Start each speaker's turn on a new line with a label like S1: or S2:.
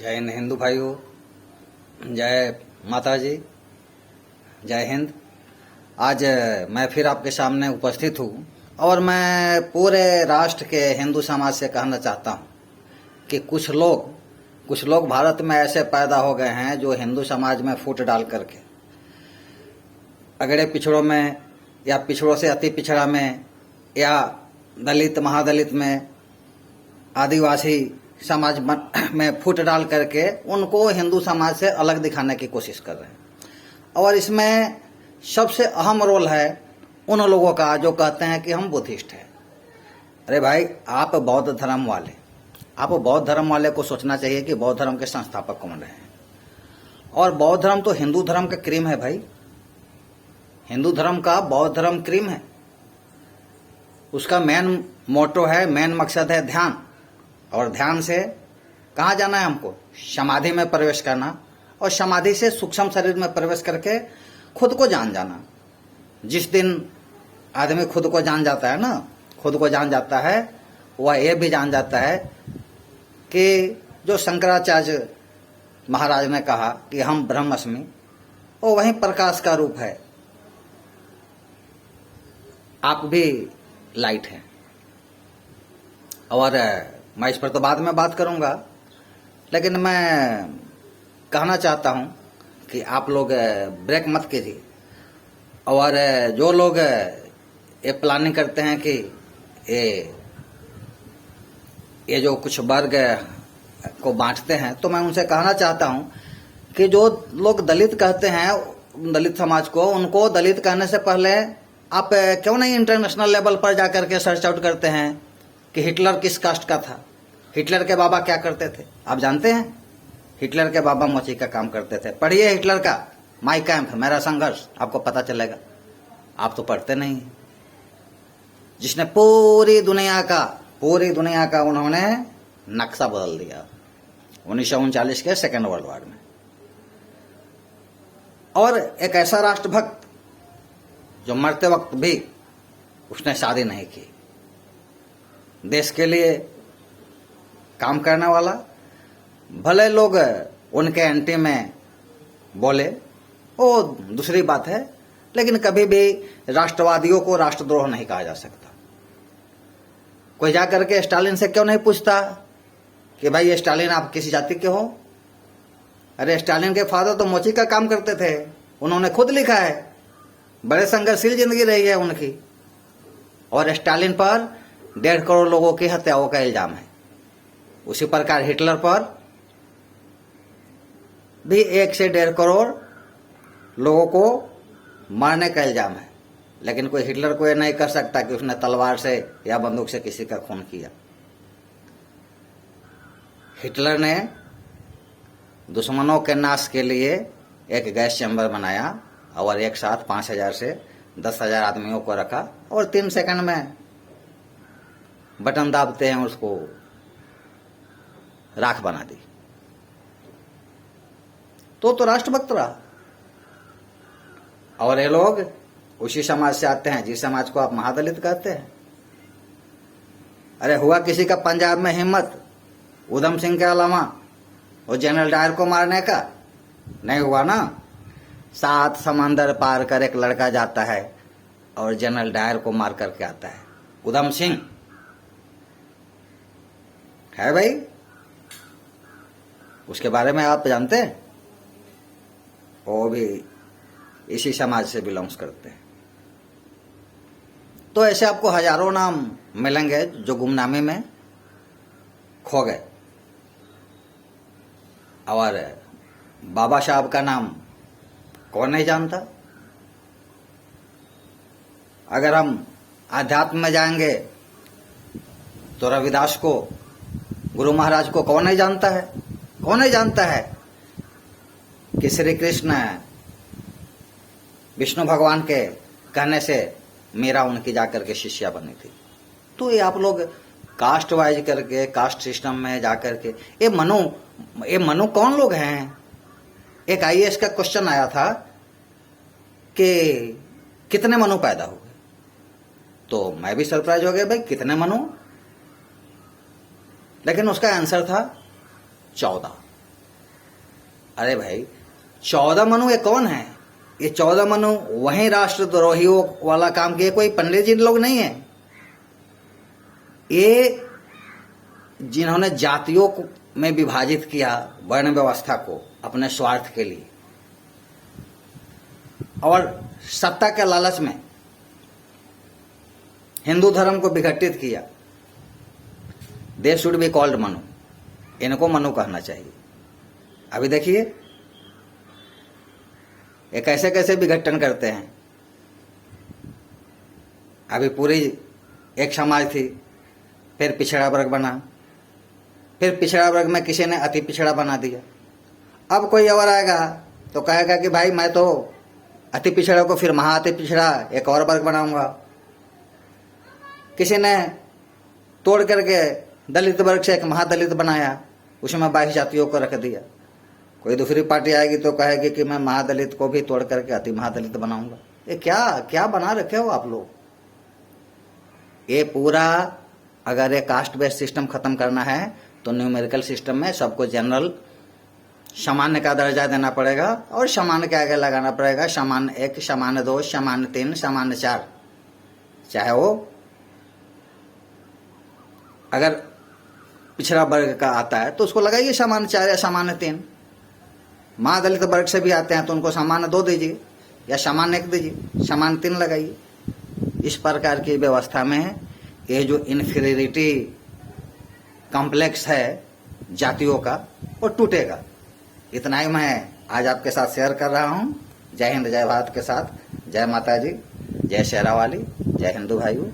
S1: जय हिंद हिंदू भाइयों, जय माता जी, जय हिंद। आज मैं फिर आपके सामने उपस्थित हूँ और मैं पूरे राष्ट्र के हिंदू समाज से कहना चाहता हूँ कि कुछ लोग भारत में ऐसे पैदा हो गए हैं जो हिंदू समाज में फूट डाल करके अगड़े पिछड़ों में या पिछड़ों से अति पिछड़ा में या दलित महादलित में आदिवासी समाज में फूट डाल करके उनको हिंदू समाज से अलग दिखाने की कोशिश कर रहे हैं। और इसमें सबसे अहम रोल है उन लोगों का जो कहते हैं कि हम बुद्धिस्ट हैं। अरे भाई, आप बौद्ध धर्म वाले को सोचना चाहिए कि बौद्ध धर्म के संस्थापक कौन रहे हैं। और बौद्ध धर्म तो हिंदू धर्म का क्रीम है भाई। हिंदू धर्म का बौद्ध धर्म क्रीम है। उसका मेन मोटो है, मेन मकसद है ध्यान। और ध्यान से कहाँ जाना है हमको? समाधि में प्रवेश करना और समाधि से सूक्ष्म शरीर में प्रवेश करके खुद को जान जाना। जिस दिन आदमी खुद को जान जाता है ना, खुद को जान जाता है, वह यह भी जान जाता है कि जो शंकराचार्य महाराज ने कहा कि हम ब्रह्मस्मि, वो वही प्रकाश का रूप है। आप भी लाइट हैं। और मैं इस पर तो बाद में बात करूंगा, लेकिन मैं कहना चाहता हूं कि आप लोग ब्रेक मत कीजिए। और जो लोग ये प्लानिंग करते हैं कि ये जो कुछ वर्ग को बांटते हैं, तो मैं उनसे कहना चाहता हूं कि जो लोग दलित कहते हैं दलित समाज को, उनको दलित कहने से पहले आप क्यों नहीं इंटरनेशनल लेवल पर जाकर के सर्च आउट करते हैं कि हिटलर किस कास्ट का था, हिटलर के बाबा क्या करते थे? आप जानते हैं हिटलर के बाबा मोची का काम करते थे। पढ़िए हिटलर का माई कैंप, मेरा संघर्ष, आपको पता चलेगा। आप तो पढ़ते नहीं। जिसने पूरी दुनिया का उन्होंने नक्शा बदल दिया 1939 के सेकेंड वर्ल्ड वॉर में। और एक ऐसा राष्ट्रभक्त जो मरते वक्त भी उसने शादी नहीं की, देश के लिए काम करने वाला। भले लोग उनके एंटी में बोले, वो दूसरी बात है, लेकिन कभी भी राष्ट्रवादियों को राष्ट्रद्रोह नहीं कहा जा सकता। कोई जाकर के स्टालिन से क्यों नहीं पूछता कि भाई ये स्टालिन आप किसी जाति के हो? अरे स्टालिन के फादर तो मोची का काम करते थे, उन्होंने खुद लिखा है। बड़े संघर्षशील जिंदगी रही है उनकी। और स्टालिन पर 1.5 करोड़ लोगों की हत्याओं का इल्जाम है। उसी प्रकार हिटलर पर भी 1 से 1.5 करोड़ लोगों को मारने का इल्जाम है। लेकिन कोई हिटलर को यह नहीं कर सकता कि उसने तलवार से या बंदूक से किसी का खून किया। हिटलर ने दुश्मनों के नाश के लिए एक गैस चैम्बर बनाया और एक साथ 5,000 से 10,000 आदमियों को रखा और 3 सेकंड में बटन दाबते हैं उसको राख बना दी। तो राष्ट्रभक्त रहा। और ये लोग उसी समाज से आते हैं जिस समाज को आप महादलित कहते हैं। अरे हुआ किसी का पंजाब में हिम्मत उधम सिंह के अलावा और जनरल डायर को मारने का? नहीं हुआ ना। 7 समंदर पार कर एक लड़का जाता है और जनरल डायर को मार करके आता है। उधम सिंह है भाई, उसके बारे में आप जानते हैं? वो भी इसी समाज से बिलोंग्स करते हैं। तो ऐसे आपको हजारों नाम मिलेंगे जो गुमनामी में खो गए। और बाबा साहब का नाम कौन नहीं जानता? अगर हम आध्यात्म में जाएंगे तो रविदास को, गुरु महाराज को कौन नहीं जानता है? कौन नहीं जानता है कि श्री कृष्ण विष्णु भगवान के कहने से मीरा उनकी जाकर के शिष्या बनी थी। तो ये आप लोग कास्ट वाइज करके, कास्ट सिस्टम में जाकर के, ये मनु कौन लोग हैं? एक आईएएस का क्वेश्चन आया था कि कितने मनु पैदा हुए, तो मैं भी सरप्राइज हो गया, भाई कितने मनु? लेकिन उसका आंसर था 14। अरे भाई 14 मनु ये कौन है? ये 14 मनु वही राष्ट्रद्रोहियों वाला काम किए, कोई पंडित जी लोग नहीं है। ये जिन्होंने जातियों में विभाजित किया वर्ण व्यवस्था को अपने स्वार्थ के लिए और सत्ता के लालच में हिंदू धर्म को विघटित किया, they should be called Manu. इनको मनु कहना चाहिए। अभी देखिए ये कैसे कैसे विघटन करते हैं। अभी पूरी एक समाज थी, फिर पिछड़ा वर्ग बना, फिर पिछड़ा वर्ग में किसी ने अति पिछड़ा बना दिया। अब कोई और आएगा तो कहेगा कि भाई मैं तो अति पिछड़ा को फिर महा अति पिछड़ा एक और वर्ग बनाऊंगा। किसी ने तोड़ करके दलित वर्ग से एक महादलित बनाया, उसमें 22 जातियों को रख दिया। कोई दूसरी पार्टी आएगी तो कहेगी कि मैं महादलित को भी तोड़ करके अति महादलित बनाऊंगा। ये क्या क्या बना रखे हो आप लोग? ये पूरा अगर ये कास्ट बेस्ड सिस्टम खत्म करना है तो न्यूमेरिकल सिस्टम में सबको जनरल सामान्य का दर्जा देना पड़ेगा और सामान्य के आगे लगाना पड़ेगा सामान्य 1, सामान्य 2, सामान्य 3, सामान्य 4। चाहे वो अगर पिछड़ा वर्ग का आता है तो उसको लगाइए सामान्य 4 या सामान्य 3। महादलित वर्ग से भी आते हैं तो उनको सामान्य 2 दीजिए या सामान्य 1 दीजिए, सामान्य 3 लगाइए। इस प्रकार की व्यवस्था में ये जो इन्फीरियरिटी कॉम्प्लेक्स है जातियों का वो टूटेगा। इतना ही मैं आज आपके साथ शेयर कर रहा हूँ। जय हिंद, जय भारत के साथ जय माता जी, जय शेरावाली, जय हिंदू भाइयों।